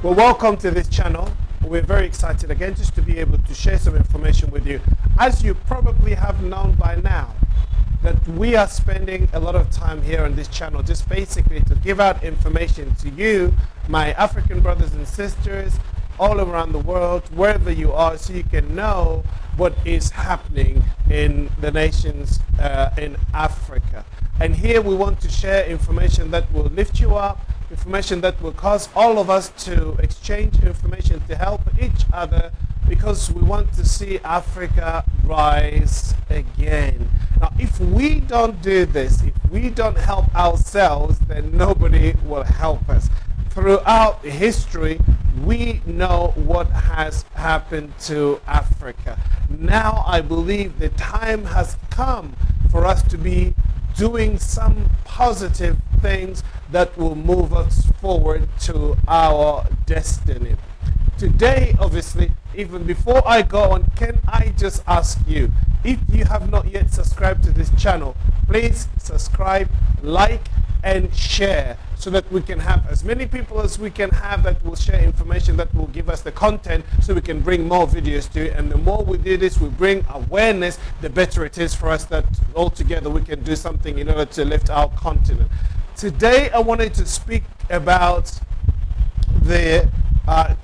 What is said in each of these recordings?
Well, welcome to this channel. We're very excited again just to be able to share some information with you. As you probably have known by now, that we are spending a lot of time here on this channel just basically to give out information to you, my African brothers and sisters, all around the world, wherever you are, so you can know what is happening in the nations in Africa. And here we want to share information that will lift you up, information that will cause all of us to exchange information to help each other, because we want to see Africa rise again. Now, if we don't do this, if we don't help ourselves, then nobody will help us. Throughout history, we know what has happened to Africa. Now, I believe the time has come for us to be doing some positive things that will move us forward to our destiny. Today, obviously, even before I go on, can I just ask you, if you have not yet subscribed to this channel, please subscribe, like, and share, so that we can have as many people as we can have that will share information that will give us the content, so we can bring more videos to you. And the more we do this, we bring awareness, the better it is for us that all together we can do something in order to lift our continent. Today I wanted to speak about the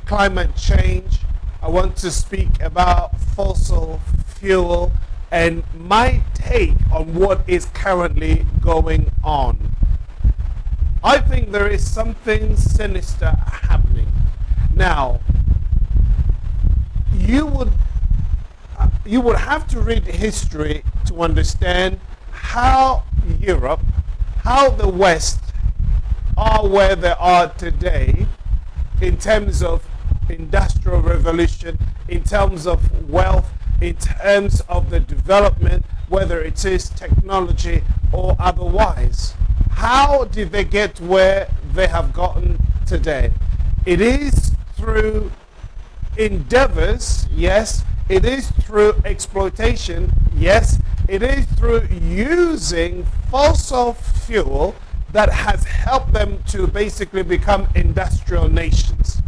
climate change. I want to speak about fossil fuel and my take on what is currently going on. I think there is something sinister happening. Now, you would have to read history to understand how Europe, how the West are where they are today in terms of industrial revolution, in terms of wealth, in terms of the development, whether it is technology or otherwise. How did they get where they have gotten today? It is through endeavors, yes. It is through exploitation, yes. It is through using fossil fuel that has helped them to basically become industrial nations.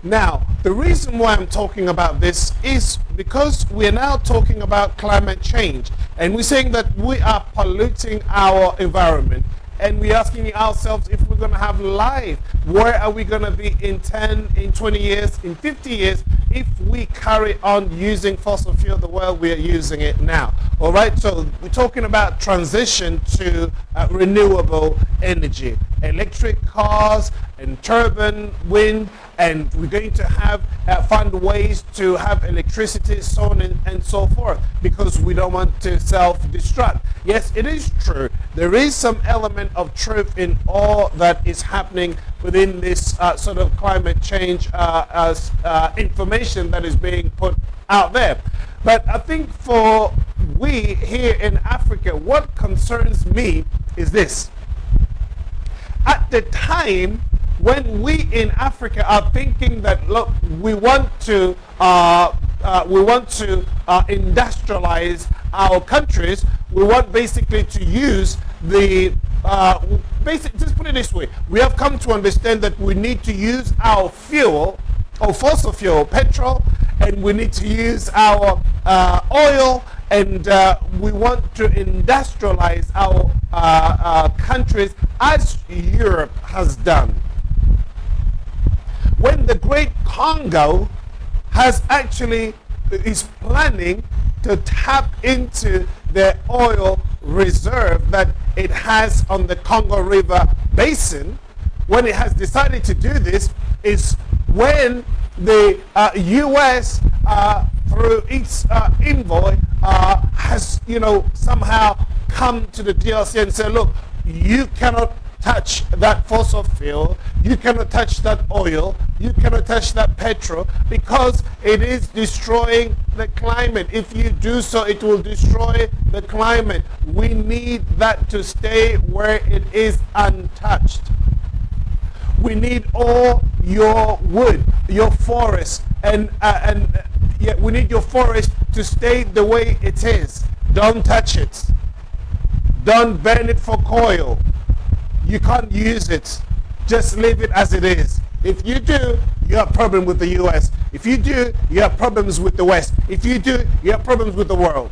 Now, the reason why I'm talking about this is because we're now talking about climate change, and we're saying that we are polluting our environment, and we're asking ourselves, if we're going to have life, where are we going to be in 10, in 20 years, in 50 years, if we carry on using fossil fuel the way we are using it now? All right, so we're talking about transition to renewable energy, electric cars and turbine wind, and we're going to have find ways to have electricity, so on and so forth, because we don't want to self-destruct. Yes, it is true. There is some element of truth in all that is happening within this sort of climate change information that is being put out there. But I think for we here in Africa, what concerns me is this. At the time when we in Africa are thinking that, look, we want to industrialize our countries, we want basically to use the just put it this way, we have come to understand that we need to use our fuel, or fossil fuel, petrol, and we need to use our oil, and we want to industrialize our countries as Europe has done. When the Great Congo is planning to tap into the oil reserve that it has on the Congo River Basin, when it has decided to do this, is when the US through its envoy has somehow come to the DRC and said, look, you cannot touch that fossil fuel, you cannot touch that oil, you cannot touch that petrol, because it is destroying the climate. If you do so, it will destroy the climate. We need that to stay where it is untouched. We need all your wood, your forest, and we need your forest to stay the way it is. Don't touch it. Don't burn it for coal. You can't use it. Just leave it as it is. If you do, you have problem with the US. If you do, you have problems with the West. If you do, you have problems with the world.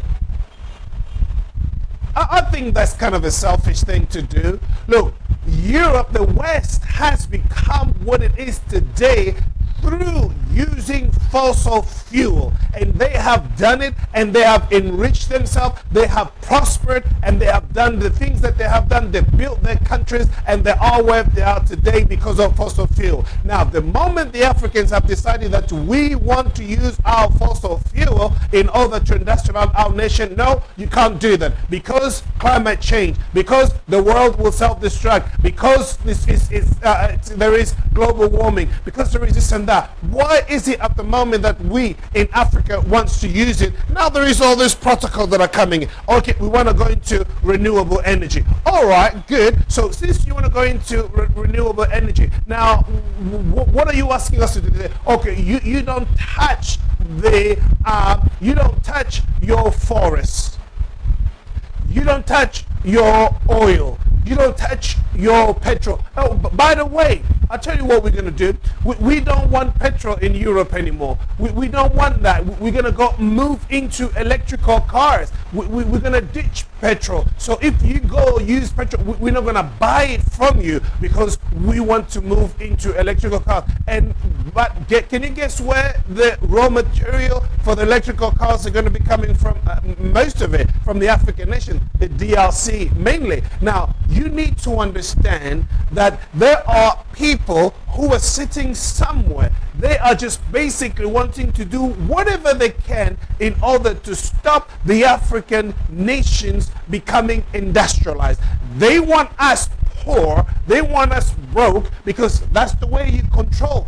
I think that's kind of a selfish thing to do. Look, Europe, the West, has become what it is today through using fossil fuel, and they have done it, and they have enriched themselves, they have prospered, and they have done the things that they have done. They built their countries, and they are where they are today because of fossil fuel. Now, the moment the Africans have decided that we want to use our fossil fuel in order to industrialize our nation, no, you can't do that, because climate change, because the world will self-destruct, because there is global warming, because there is this and that. Why is it at the moment that we in Africa wants to use it? Now there is all these protocols that are coming in. Okay, we want to go into renewable energy. All right, good. So since you want to go into renewable energy, now what are you asking us to do today? Okay, you don't touch you don't touch your forests. You don't touch your oil. You don't touch your petrol. Oh, by the way, I'll tell you what we're going to do. We don't want petrol in Europe anymore. We don't want that. We're going to go move into electrical cars. We're going to ditch petrol. So if you go use petrol, we're not going to buy it from you because we want to move into electrical cars. Can you guess where the raw material for the electrical cars are going to be coming from? Most of it from the African nation, the DRC mainly. Now, you need to understand that there are people who are sitting somewhere. They are just basically wanting to do whatever they can in order to stop the African nations becoming industrialized. They want us poor, they want us broke, because that's the way you control,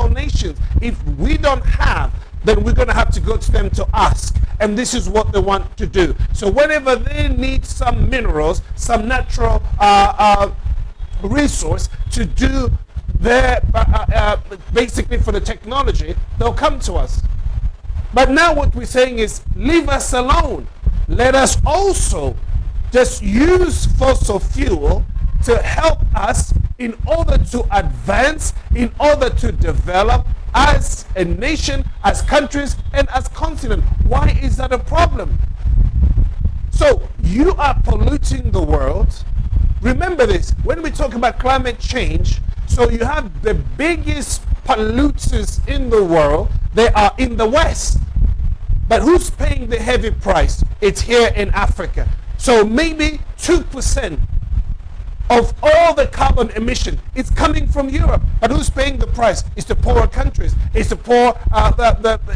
nations. If we don't have, then we're going to have to go to them to ask. And this is what they want to do. So whenever they need some minerals, some natural resource to do their, basically for the technology, they'll come to us. But now what we're saying is, leave us alone. Let us also just use fossil fuel to help us in order to advance, in order to develop as a nation, as countries, and as continent. Why is that a problem? So you are polluting the world. Remember this, when we talk about climate change, so you have the biggest polluters in the world, they are in the West. But who's paying the heavy price? It's here in Africa. So maybe 2% of all the carbon emission is coming from Europe. But who's paying the price? It's the poorer countries. It's the poor,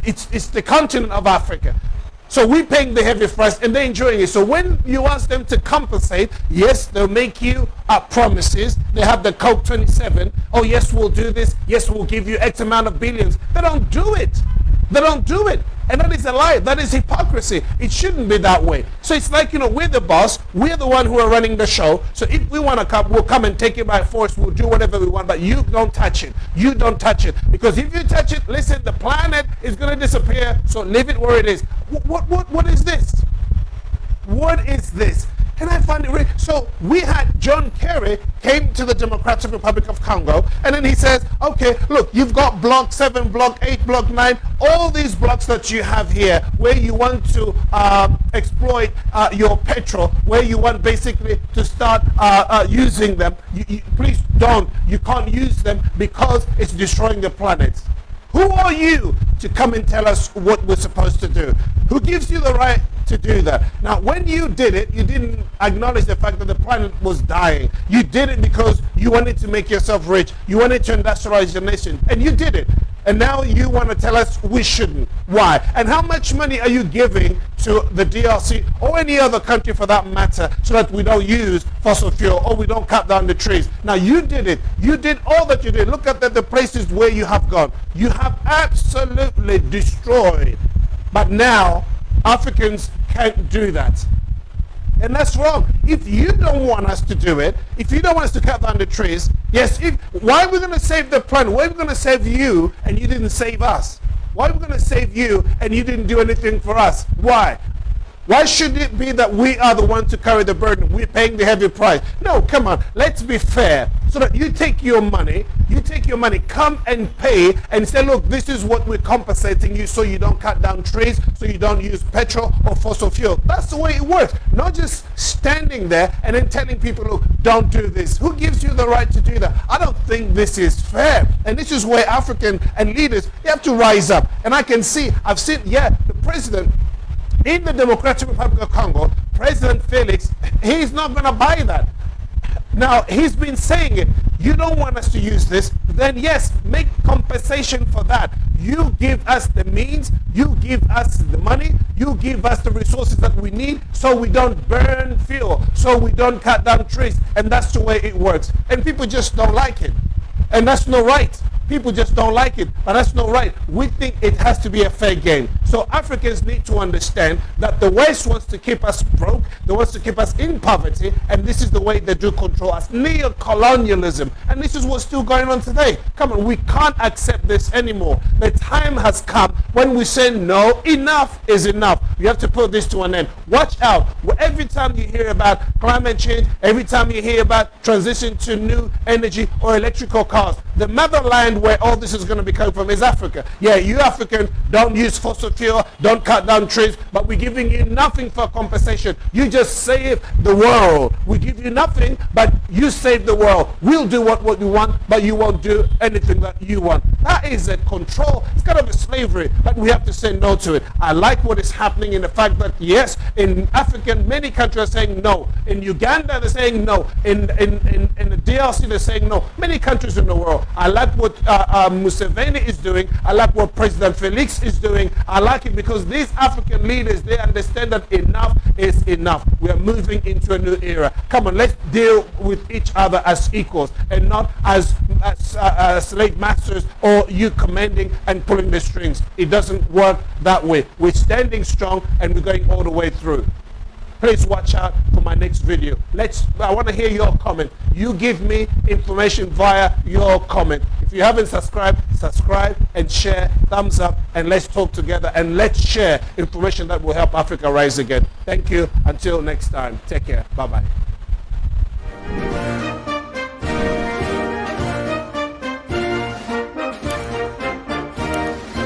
it's the continent of Africa. So we're paying the heavy price and they're enjoying it. So when you ask them to compensate, yes, they'll make you promises. They have the Coke 27. Oh yes, we'll do this. Yes, we'll give you X amount of billions. They don't do it. They don't do it. And that is a lie. That is hypocrisy. It shouldn't be that way. So it's like, we're the boss. We're the one who are running the show. So if we want to come, we'll come and take it by force. We'll do whatever we want. But you don't touch it. You don't touch it. Because if you touch it, listen, the planet is going to disappear. So leave it where it is. What is this? What is this? And I find it really, so we had John Kerry came to the Democratic Republic of Congo, and then he says, okay, look, you've got block 7, block 8, block 9, all these blocks that you have here where you want to exploit your petrol, where you want basically to start using them, please don't. You can't use them because it's destroying the planet. Who are you to come and tell us what we're supposed to do? Who gives you the right to do that? Now, when you did it, you didn't acknowledge the fact that the planet was dying. You did it because you wanted to make yourself rich. You wanted to industrialize your nation, and you did it. And now you want to tell us we shouldn't. Why? And how much money are you giving to the DRC or any other country for that matter so that we don't use fossil fuel or we don't cut down the trees? Now you did it. You did all that you did. Look at the places where you have gone. You have absolutely destroyed. But now Africans can't do that. And that's wrong. If you don't want us to do it, if you don't want us to cut down the trees, yes, why are we going to save the planet? Why are we going to save you and you didn't save us? Why are we going to save you and you didn't do anything for us? Why? Why should it be that we are the ones to carry the burden? We're paying the heavy price. No, come on. Let's be fair. so that you take your money, come and pay and say, look, this is what we're compensating you so you don't cut down trees, so you don't use petrol or fossil fuel. That's the way it works. Not just standing there and then telling people, look, don't do this. Who gives you the right to do that? I don't think this is fair. And this is where African and leaders, you have to rise up. And I can see, I've seen, the president in the Democratic Republic of Congo, President Felix, he's not going to buy that. Now, he's been saying it. You don't want us to use this, then yes, make compensation for that. You give us the means, you give us the money, you give us the resources that we need so we don't burn fuel, so we don't cut down trees. And that's the way it works. And people just don't like it. And that's not right. People just don't like it, but that's not right. We think it has to be a fair game. So Africans need to understand that the West wants to keep us broke, they want to keep us in poverty, and this is the way they do control us. Neo-colonialism, and this is what's still going on today. Come on, we can't accept this anymore. The time has come when we say no, enough is enough. You have to put this to an end. Watch out. Every time you hear about climate change, every time you hear about transition to new energy or electrical cars, the motherland where all this is going to be coming from is Africa. Yeah, you Africans don't use fossil fuel, don't cut down trees, but we're giving you nothing for compensation. You just save the world. We give you nothing, but you save the world. We'll do what we want, but you won't do anything that you want. That is a control. It's kind of a slavery, but we have to say no to it. I like what is happening in the fact that, yes, in Africa, many countries are saying no. In Uganda, they're saying no. In the DRC, they're saying no. Many countries in the world. I like what Museveni is doing. I like what President Felix is doing. I like it because these African leaders, they understand that enough is enough. We are moving into a new era. Come on, let's deal with each other as equals and not as slave masters or you commanding and pulling the strings. It doesn't work that way. We're standing strong and we're going all the way through. Please watch out for my next video. I want to hear your comment. You give me information via your comment. If you haven't subscribed, subscribe and share, thumbs up, and let's talk together and let's share information that will help Africa rise again. Thank you. Until next time, take care. Bye-bye.